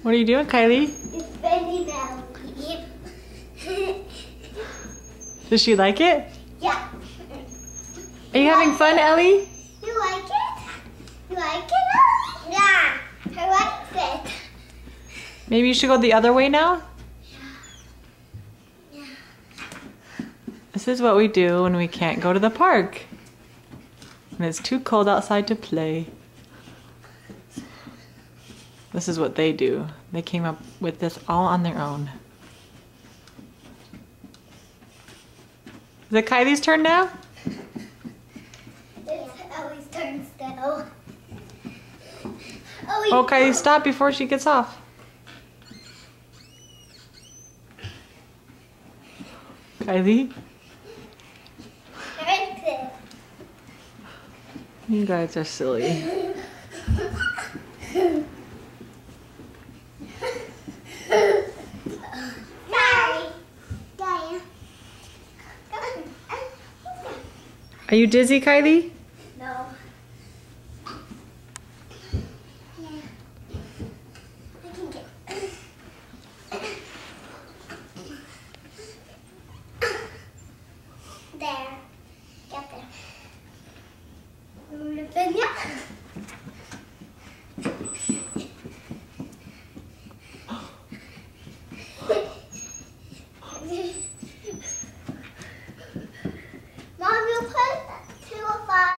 What are you doing, Kylie? It's Bendy now. Does she like it? Yeah. Are you having fun, Ellie? You like it? You like it, Ellie? Yeah. I like it. Maybe you should go the other way now? Yeah. This is what we do when we can't go to the park. When it's too cold outside to play. This is what they do. They came up with this all on their own. Is it Kylie's turn now? It's Ellie's turn still. Oh, Kylie, stop before she gets off. Kylie? You guys are silly. Are you dizzy, Kylie? No. Yeah. I can get. There. Get there. Olivia.